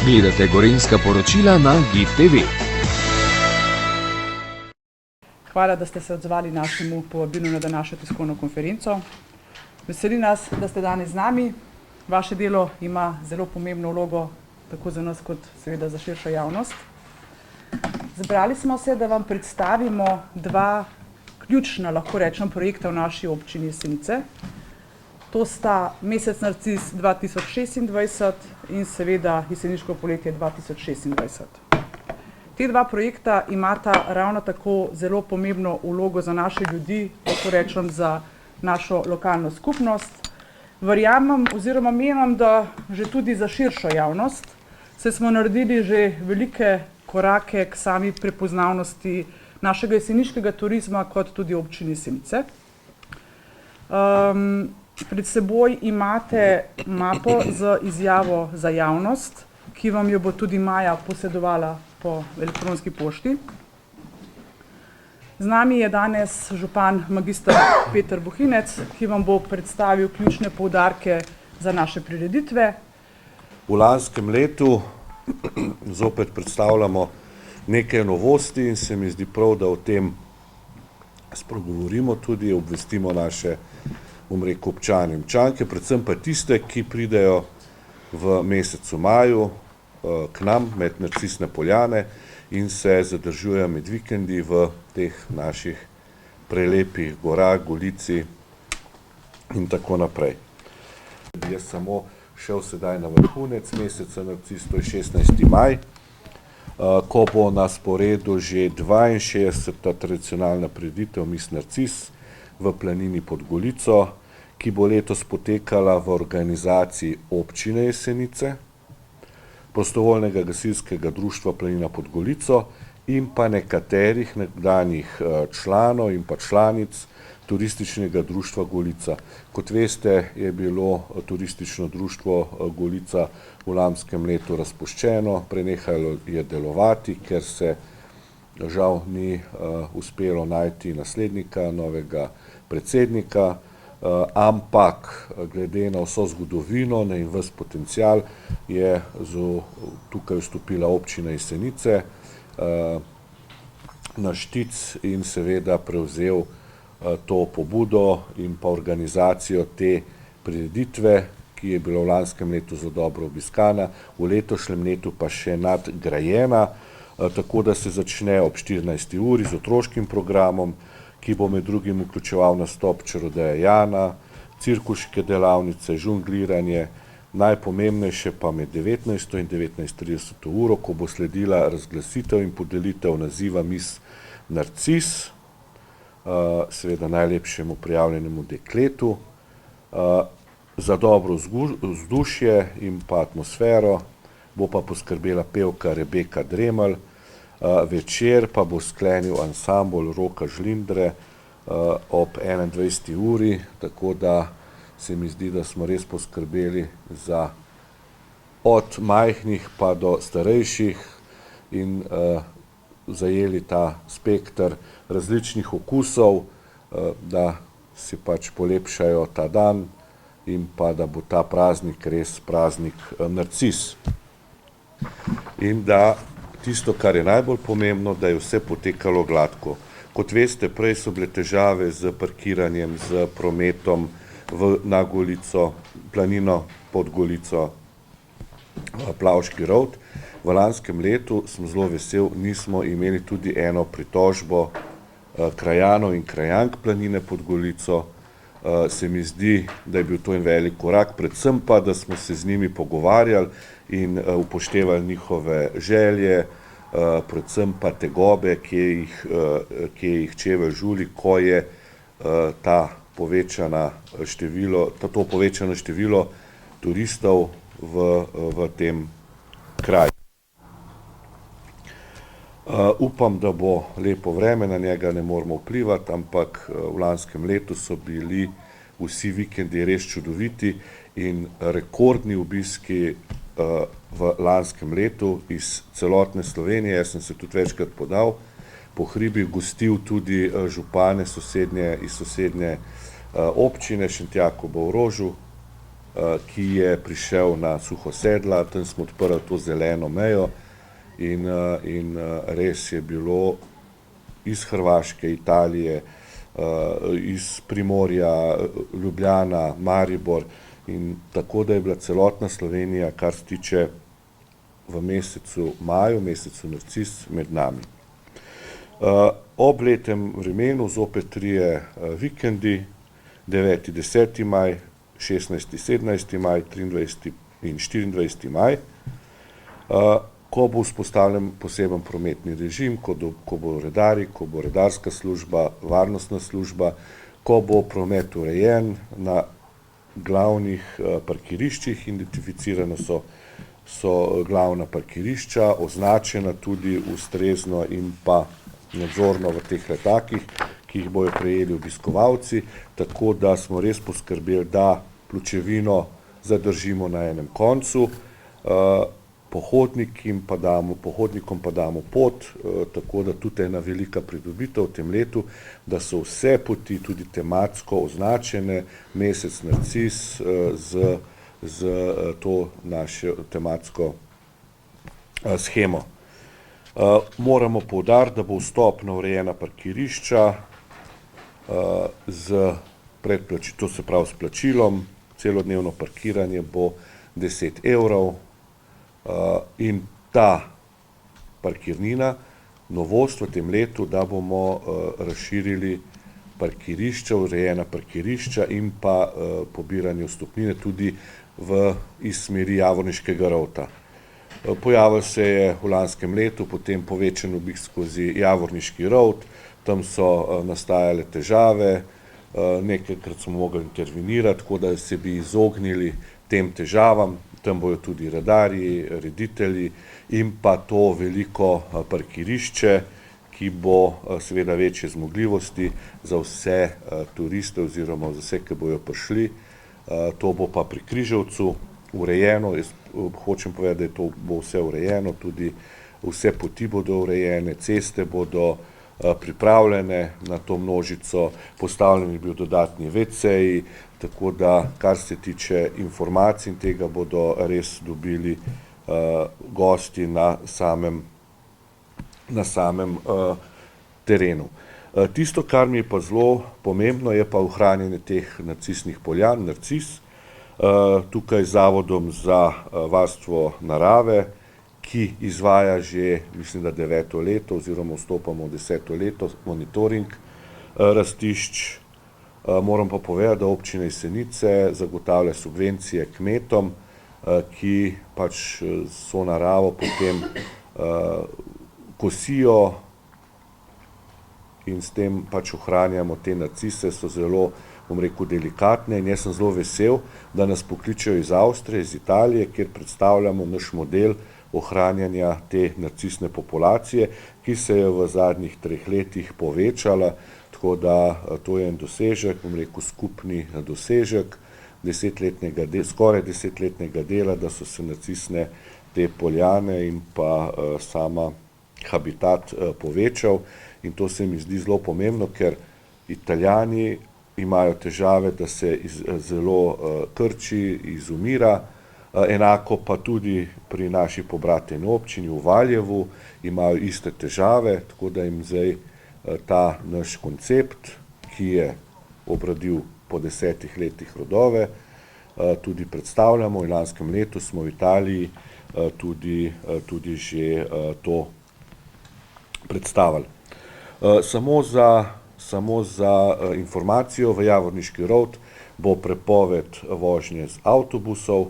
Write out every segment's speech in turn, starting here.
Gledate Gorenjska poročila na GIF TV. Hvala, da ste se odzvali našemu povabilu na današnjo tiskovno konferenco. Veseli nas, da ste danes z nami. Vaše delo ima zelo pomembno vlogo tako za nas kot seveda za širšo javnost. Zbrali smo se, da vam predstavimo dva ključna, lahko rečem, projekta v naši občini Jesenice. To sta Mesec Narcis 2026 in seveda Jeseniško poletje 2026. Te dva projekta imata ravno tako zelo pomembno vlogo za naše ljudi, lahko rečem za našo lokalno skupnost. Verjamem oziroma menim, da že tudi za širšo javnost, saj smo naredili že velike korake k sami prepoznavnosti našega jeseniškega turizma kot tudi občine Jesenice. Pred seboj imate mapo z izjavo za javnost, ki vam jo bo tudi Maja posredovala po elektronski pošti. Z nami je danes župan magister Peter Bohinec, ki vam bo predstavil ključne poudarke za naše prireditve. V lanskem letu zopet predstavljamo nekaj novosti in se mi zdi prav, da o tem spregovorimo, tudi obvestimo naše občane in občanke, predvsem pa tiste, ki pridejo v mesecu maju k nam med Narcisne poljane in se zadržujejo med vikendi v teh naših prelepih gorah, Golici in tako naprej. Jaz samo šel sedaj na vrhunec meseca Narcis, to je 16. maj, ko bo na sporedu že 62. tradicionalna prireditev Mis Narcis v planini pod Golico, ki bo letos potekala v organizaciji občine Jesenice, prostovoljnega gasilskega društva Planina pod Golico in pa nekaterih nekdanjih članov in pa članic turističnega društva Golica. Kot veste, je bilo turistično društvo Golica v lanskem letu razpuščeno, prenehalo je delovati, ker se žal ni uspelo najti naslednika, novega predsednika, ampak glede na vso zgodovino in ves potencial je tukaj vstopila občina Jesenice na štic in seveda prevzel to pobudo in pa organizacijo te prireditve, ki je bila v lanskem letu zelo dobro obiskana, v letošnjem letu pa še nadgrajena, tako da se začne ob 14. uri z otroškim programom, ki bo med drugim vključeval nastop čarodeja Jana, cirkuške delavnice, žongliranje, najpomembnejše pa med 19. in 19:30 uro, ko bo sledila razglasitev in podelitev naziva Mis Narcis, seveda najlepšemu prijavljenemu dekletu. Za dobro vzdušje in pa atmosfero bo pa poskrbela pevka Rebeka Dremelj, večer pa bo sklenil ansambel Roka Žlindre ob 21. uri, tako da se mi zdi, da smo res poskrbeli za od majhnih pa do starejših in zajeli ta spekter različnih okusov, da si pač polepšajo ta dan in pa da bo ta praznik res praznik Narcis. In da tisto, kar je najbolj pomembno, da je vse potekalo gladko. Kot veste, prej so bile težave z parkiranjem, z prometom na Golico, planino pod Golico, Plavški Rovt. V lanskem letu sem zelo vesel, nismo imeli tudi eno pritožbo krajanov in krajank planine pod Golico. Se mi zdi, da je bil to en velik korak, predvsem pa, da smo se z njimi pogovarjali in upoštevali njihove želje, predvsem pa tegobe, ki jih čevelj žuli, ko je to povečano število turistov v tem kraju. Upam, da bo lepo vreme, na njega ne moramo vplivati, ampak v lanskem letu so bili vsi vikendi res čudoviti in rekordni obiski v lanskem letu iz celotne Slovenije. Jaz sem se tudi večkrat podal po hribih, gostil tudi župane iz sosednje občine Šentjakova v Rožu, ki je prišel na Suho sedla, tam smo odprli to zeleno mejo in res je bilo iz Hrvaške, Italije, iz Primorja, Ljubljana, Maribor in tako, da je bila celotna Slovenija, kar se tiče v mesecu maju, mesecu Narcis, med nami. Ob lepem vremenu zopet 3 vikendi, 9. 10. maj, 16. 17. maj, 23. in 24. maj, ko bo vzpostavljen poseben prometni režim, ko bo redarji, ko bo redarska služba, varnostna služba, ko bo promet urejen na glavnih parkiriščih, identificirana so glavna parkirišča, označena tudi ustrezno in pa nadzorno v teh letakih, ki jih bojo prejeli obiskovalci, tako da smo res poskrbeli, da pločevino zadržimo na enem koncu, pohodnikom pa damo pot, tako da tudi ena velika pridobitev v tem letu, da so vse poti tudi tematsko označene, mesec Narcis z to našo tematsko shemo. Moramo poudariti, da bo vstop na urejena parkirišča to se pravi s plačilom, celodnevno parkiranje bo 10 evrov in ta parkirnina, novost v tem letu, da bomo razširili parkirišča, urejena parkirišča in pa pobiranje vstopnine tudi iz smeri Javorniškega rovta. Pojavil se je v lanskem letu potem povečan obisk skozi Javorniški rovt, tam so nastajale težave, nekajkrat smo mogli intervenirati, tako da se bi izognili tem težavam, tam bojo tudi redarji, reditelji in pa to veliko parkirišče, ki bo seveda večje zmogljivosti za vse turiste oziroma za vse, ki bojo prišli. To bo pa pri Križevcu urejeno, jaz hočem povedati, da bo vse urejeno, tudi vse poti bodo urejene, ceste bodo pripravljene na to množico, postavljeni bil dodatni WC-ji, tako da, kar se tiče informacij in tega bodo res dobili gosti na samem terenu. Tisto, kar mi je pa zelo pomembno, je pa ohranjanje teh narcisnih poljan, Narcis, tukaj z Zavodom za varstvo narave, ki izvaja že, mislim, da 9. leto oziroma vstopamo v 10. leto monitoring rastišč. Moram pa povedati, da občina Jesenice zagotavlja subvencije kmetom, ki pač so naravo potem kosijo in s tem pač ohranjamo te narcise, so zelo, bom rekel, delikatne in jaz sem zelo vesel, da nas pokličejo iz Avstrije, iz Italije, kjer predstavljamo naš model ohranjanja te narcisne populacije, ki se je v zadnjih 3 letih povečala, tako da to je en dosežek, bom rekel, skupni dosežek skoraj 10-letnega dela, da so se narcisne te poljane in pa sama habitat povečal in to se mi zdi zelo pomembno, ker Italijani imajo težave, da se zelo krči, izumira, enako pa tudi pri naši pobrateni občini v Valjevu imajo iste težave, tako da jim zdaj ta naš koncept, ki je obrodil po 10 letih rodove, tudi predstavljamo in lanskem letu smo v Italiji tudi že to predstavili. Samo za informacijo, v Javorniški rovt bo prepoved vožnje z avtobusov.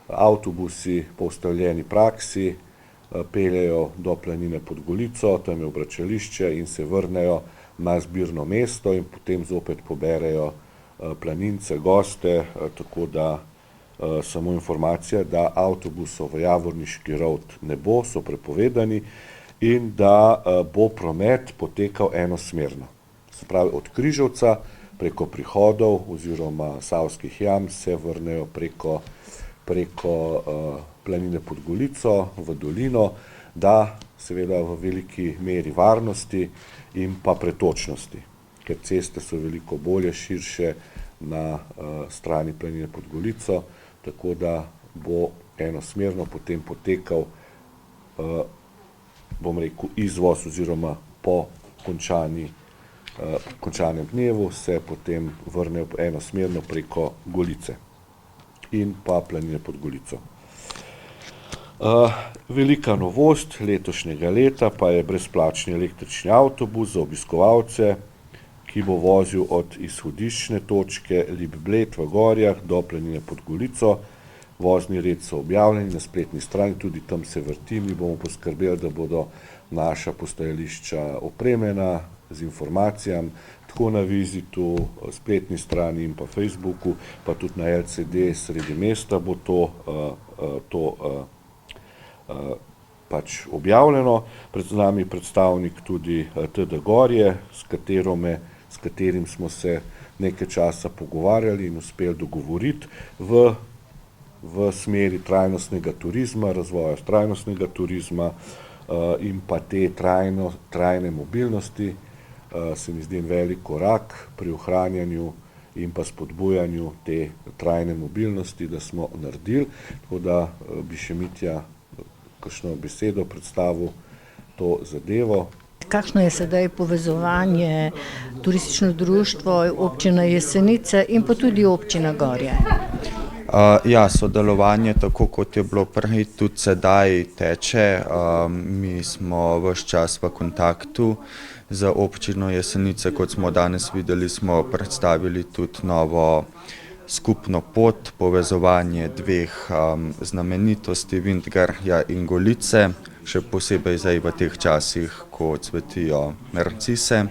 Avtobusi po ustaljeni praksi peljejo do planine pod Golico, tam je obračališče in se vrnejo na zbirno mesto in potem zopet poberejo planince, goste, tako da samo informacija, da avtobusov v Javorniški rovt ne bo, so prepovedani in da bo promet potekal enosmerno. Se pravi, od Križevca preko Prihodov oziroma Savskih jam se vrnejo preko planine pod Golico v dolino, da seveda v veliki meri varnosti in pa pretočnosti, ker ceste so veliko bolje, širše na strani planine pod Golico. tako da bo enosmerno potem potekal, bom rekel, izvoz oziroma po končanem dnevu se potem vrne enosmerno preko Golice in pa Planine pod Golico. Velika novost letošnjega leta pa je brezplačni električni avtobus za obiskovalce, ki bo vozil od izhodiščne točke Lip-Bled v Gorjah do Planine pod Golico. Vozni red so objavljeni na spletni strani, tudi tam se vrti. Mi bomo poskrbeli, da bodo naša postajališča opremljena z informacijami, tako na Vizitu, spletni strani in pa Facebooku, pa tudi na LCD sredi mesta bo to pač objavljeno. Pred nami predstavnik tudi TD Gorje, s katerim smo se nekaj časa pogovarjali in uspeli dogovoriti v smeri trajnostnega turizma, razvoja trajnostnega turizma in pa te trajne mobilnosti. Se mi zdi en velik korak pri ohranjanju in pa spodbujanju te trajne mobilnosti, da smo naredili. Tako da bi še Mitja kakšno besedo predstavil to zadevo. Kakšno je sedaj povezovanje turistično društvo občina Jesenice in pa tudi občina Gorje? Sodelovanje, tako kot je bilo prej, tudi sedaj teče. Mi smo ves čas v kontaktu z občino Jesenice. Kot smo danes videli, smo predstavili tudi novo skupno pot, povezovanje dveh znamenitosti, Vintgarja in Golice, še posebej zdaj v teh časih, ko cvetijo narcise.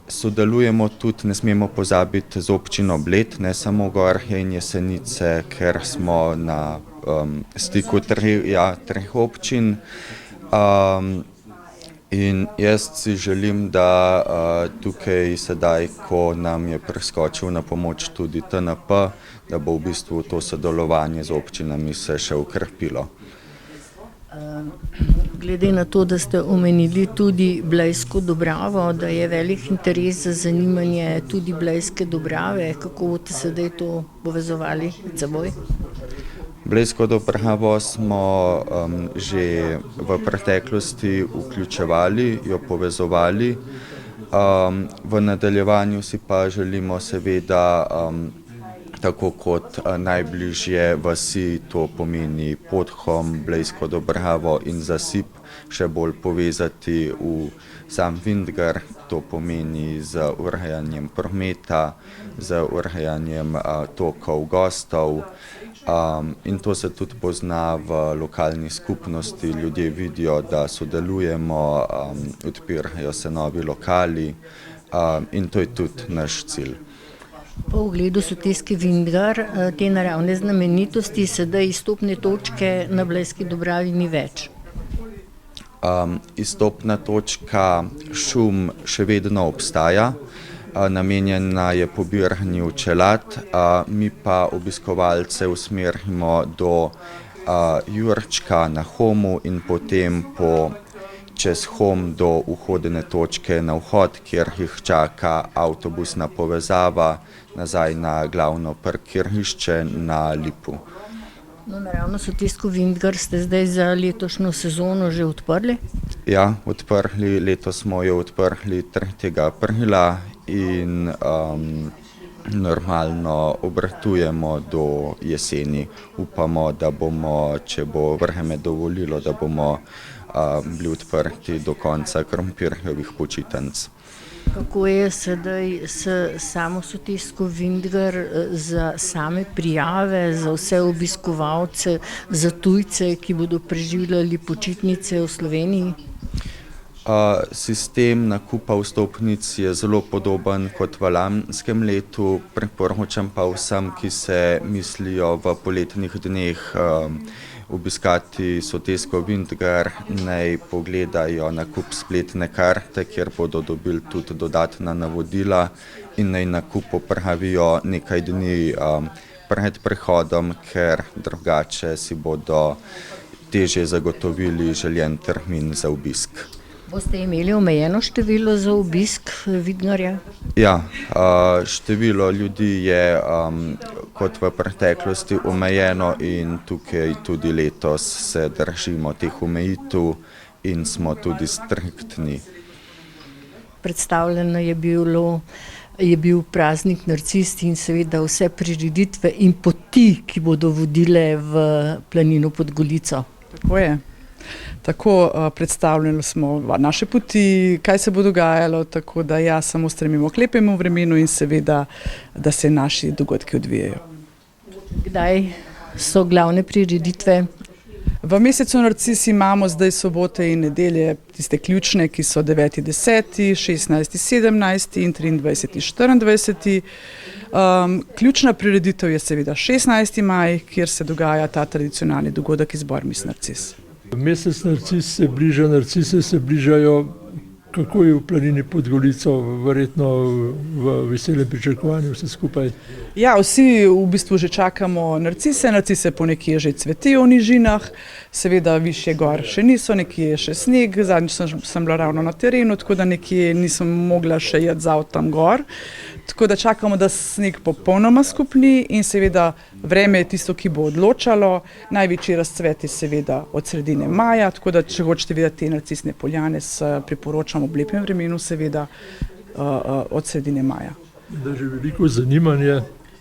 Sodelujemo tudi, ne smemo pozabiti, z občino Bled, ne samo Gorje in Jesenice, ker smo na stiku treh občin. In jaz si želim, da tukaj sedaj, ko nam je preskočil na pomoč tudi TNP, da bo v bistvu to sodelovanje z občinami se še ukrepilo. Glede na to, da ste omenili tudi Blejsko Dobravo, da je velik interes za zanimanje tudi Blejske Dobrave, kako boste sedaj to povezovali med seboj? Blejsko Dobravo smo že v preteklosti vključevali, jo povezovali. V nadaljevanju si pa želimo seveda tako kot najbližje vasi, to pomeni Podhom, Blejsko Dobravo in Zasip, še bolj povezati v sam Vintgar, to pomeni z urejanjem prometa, z urejanjem tokov gostov. In to se tudi pozna v lokalni skupnosti, ljudje vidijo, da sodelujemo, odpirajo se novi lokali in to je tudi naš cilj. Po ogledu Soteski Vintgar, te naravne znamenitosti, sedaj izstopne točke na Blejski Dobravi ni več. Izstopna točka Šum še vedno obstaja, namenjena je pobiranju čelad, mi pa obiskovalce usmerimo do Jurčka na Homu in potem čez Hom do vhodne točke na vhod, kjer jih čaka avtobusna povezava nazaj na glavno parkirišče na Lipu. Naravno Sotesko Vintgar ste zdaj za letošnjo sezono že odprli? Ja, letos smo jo odprli 3. aprila in normalno obratujemo do jeseni. Upamo, da bomo, če bo vreme dovolilo, da bomo bili odprti do konca krompirjevih počitnic. Kako je sedaj s samo Sotesko Vintgar za same prijave, za vse obiskovalce, za tujce, ki bodo preživljali počitnice v Sloveniji? Sistem nakupa vstopnic je zelo podoben kot v lanskem letu. Priporočam pa vsem, ki se mislijo v poletnih dneh obiskati Sotesko Vintgar, naj pogledajo nakup spletne karte, kjer bodo dobili tudi dodatna navodila in naj nakup opravijo nekaj dni pred prihodom, ker drugače si bodo težje zagotovili željen termin za obisk. Boste imeli omejeno število za obisk Vidnarja? Ja, število ljudi je kot v preteklosti omejeno in tukaj tudi letos se držimo teh omejitev in smo tudi striktni. Predstavljeno je bil praznik Narcis in seveda vse prireditve in poti, ki bodo vodile v planino pod Golico. Tako je. Tako predstavljali smo naše poti, kaj se bo dogajalo, tako da ja, samo stremimo k lepemu vremenu in seveda, da se naši dogodki odvijajo. Kdaj so glavne prireditve? V mesecu Narcis imamo zdaj sobote in nedelje, tiste ključne, ki so 9. 10., 16. 17. in 23. 24. Ključna prireditev je seveda 16. maj, kjer se dogaja ta tradicionalni dogodek izbor Miss Narcis. Mesec Narcis se bliža, narcise se bližajo, kako je v planini pod Golico, verjetno v veselem pričakovanju vse skupaj. Ja, vsi v bistvu že čakamo narcise, narcise ponekje že cvetijo v nižinah, seveda višje gor še niso, nekje je še sneg, zadnjič sem bila ravno na terenu, tako da nekje nisem mogla še iti z avtom gor. Tako da čakamo, da sneg popolnoma skupni in seveda vreme je tisto, ki bo odločalo. Največji razcvet je seveda od sredine maja, tako da če hočete videti te narcisne poljane, priporočam ob lepem vremenu seveda od sredine maja. Da je že veliko zanimanje.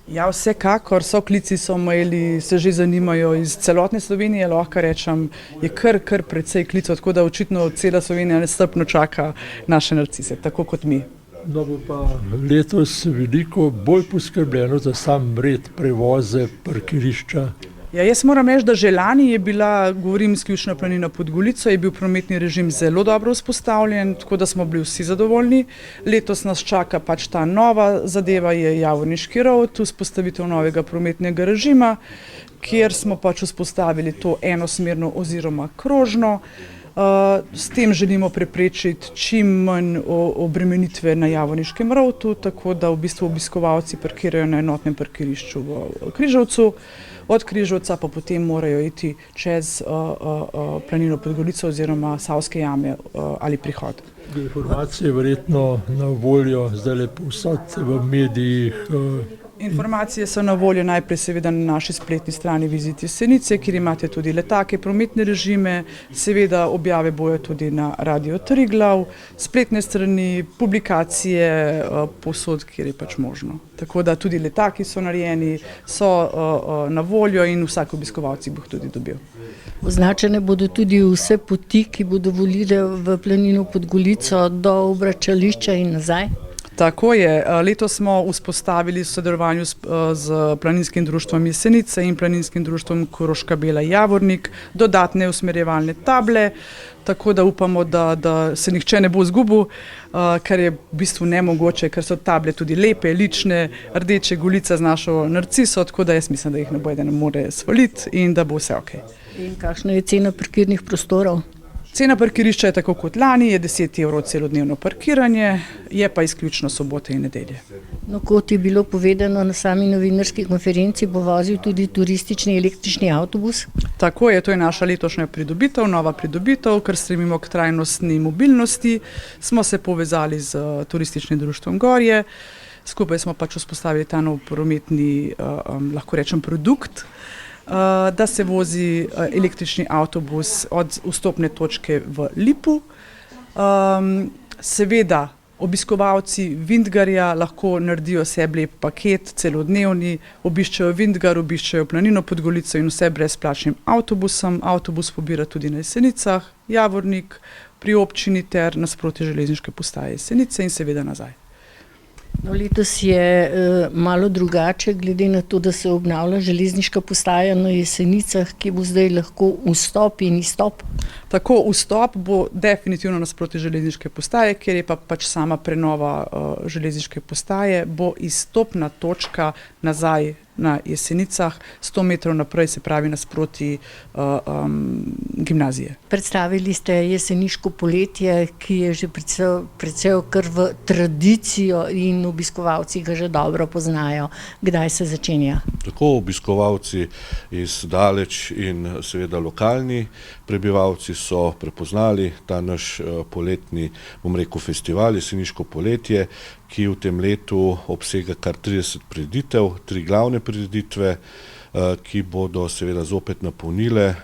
Ja, vsekakor, soklici so imeli, se že zanimajo iz celotne Slovenije, lahko rečem, je kar precej klicev, tako da očitno cela Slovenija nestrpno čaka naše narcise, tako kot mi. No bo pa letos veliko bolj poskrbljeno za sam red, prevoze, parkirišča. Ja, jaz moram reči, da že lani je bila, govorim izključno planina pod Golico, je bil prometni režim zelo dobro vzpostavljen, tako da smo bili vsi zadovoljni. Letos nas čaka pač ta nova zadeva, je Javorniški road, vzpostavitev novega prometnega režima, kjer smo pač vzpostavili to enosmerno oziroma krožno. S tem želimo preprečiti čim manj obremenitve na Javorniškem roadu, tako da v bistvu obiskovalci parkirajo na enotnem parkirišču v Križevcu. Od Križevca pa potem morajo iti čez planino pod Golico oziroma Savske jame ali prihod. Informacije verjetno na voljo zdaj povsod v medijih. Informacije so na voljo najprej seveda na naši spletni strani Vizit Jesenice, kjer imate tudi letake, prometne režime, seveda objave bojo tudi na Radio Triglav, spletne strani, publikacije, povsod, kjer je pač možno. Tako da tudi letaki so narejeni, so na voljo in vsak obiskovalci bo tudi dobil. Označene bodo tudi vse poti, ki bodo vodile v planino pod Golico do obračališča in nazaj. Tako je. Letos smo vzpostavili v sodelovanju z Planinskim društvom Jesenice in Planinskim društvom Koroška Bela Javornik dodatne usmerjevalne table, tako da upamo, da se nihče ne bo izgubil, kar je v bistvu nemogoče, ker so table tudi lepe, lične, rdeče Golica z našo narciso, tako da jaz mislim, da jih ne more svaliti in da bo vse ok. In kakšna je cena parkirnih prostorov? Cena parkirišča je tako kot lani, je 10 € celodnevno parkiranje, je pa izključno sobote in nedelje. No, kot je bilo povedano na sami novinarski konferenci, bo vozil tudi turistični električni avtobus. Tako je, to je naša letošnja pridobitev, nova pridobitev, ker stremimo k trajnostni mobilnosti. Smo se povezali z turističnim društvom Gorje, skupaj smo pač vzpostavili ta nov prometni, lahko rečem, produkt, da se vozi električni avtobus od vstopne točke v Lipu. Seveda obiskovalci Vintgarja lahko naredijo sebi lep paket, celodnevni, obiščejo Vintgar, obiščejo planino pod Golico in vse brezplačnim avtobusom. Avtobus pobira tudi na Jesenicah, Javornik, pri občini ter nasproti železniške postaje Jesenice in seveda nazaj. No, letos je malo drugače, glede na to, da se obnavlja železniška postaja na Jesenicah, ki bo zdaj lahko vstop in izstop. Tako, vstop bo definitivno nasproti železniške postaje, kjer je pa pač sama prenova železniške postaje, bo izstopna točka nazaj na Jesenicah, 100 metrov naprej, se pravi nasproti gimnazije. Predstavili ste jeseniško poletje, ki je že precej kar v tradicijo in obiskovalci ga že dobro poznajo. Kdaj se začenja? Tako obiskovalci iz daleč in seveda lokalni prebivalci so prepoznali ta naš poletni, bom rekel, festival, jeseniško poletje, ki v tem letu obsega kar 30 prireditev, 3 glavne prireditve, ki bodo seveda zopet napolnile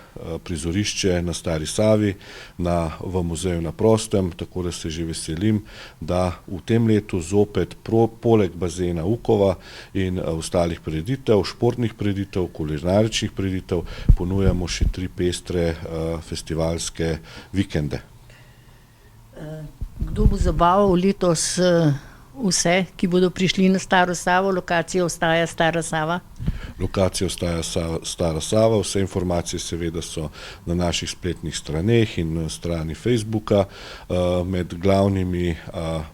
prizorišče na Stari Savi v muzeju na prostem, tako da se že veselim, da v tem letu zopet poleg bazena Ukova in ostalih prireditev, športnih prireditev, kulinaričnih prireditev, ponujamo še 3 pestre festivalske vikende. Kdo bo zabaval letos vse, ki bodo prišli na Staro Savo? Lokacija ostaja Stara Sava? Lokacija ostaja Stara Sava, vse informacije seveda so na naših spletnih straneh in na strani Facebooka. Med glavnimi,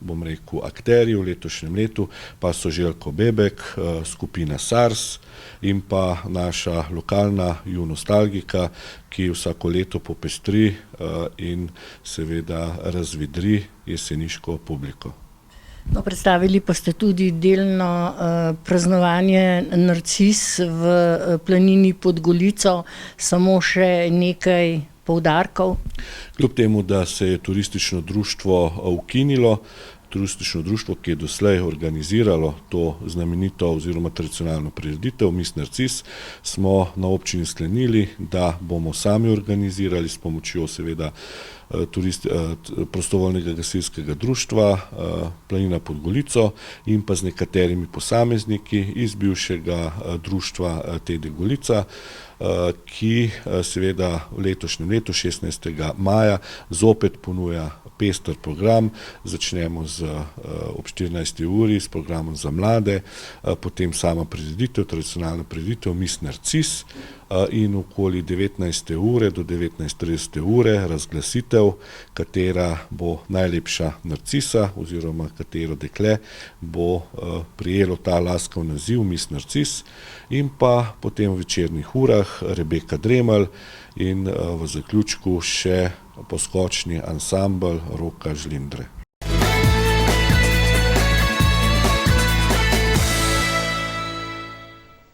bom rekel, akterji v letošnjem letu pa so Željko Bebek, skupina SARS in pa naša lokalna Junostalgika, ki vsako leto popestri in seveda razvedri jeseniško publiko. No, predstavili pa ste tudi delno praznovanje Narcis v planini pod Golico, samo še nekaj poudarkov. Kljub temu, da se je turistično društvo ukinilo, turistično društvo, ki je doslej organiziralo to znamenito oziroma tradicionalno prireditev Miss Narcis, smo na občini sklenili, da bomo sami organizirali s pomočjo seveda prostovoljnega gasilskega društva Planina pod Golico in pa z nekaterimi posamezniki iz bivšega društva TD Golica, ki seveda v letošnjem letu 16. maja zopet ponuja pester program. Začnemo ob 14. uri s programom za mlade, potem sama prireditev, tradicionalna prireditev Miss Narcis in okoli 19. ure do 19:30 ure razglasitev, katera bo najlepša narcisa oziroma katero dekle bo prijelo ta laskav naziv Miss Narcis, in pa potem v večernih urah Rebeka Dremelj in v zaključku še poskočni ansambel Roka Žlindre.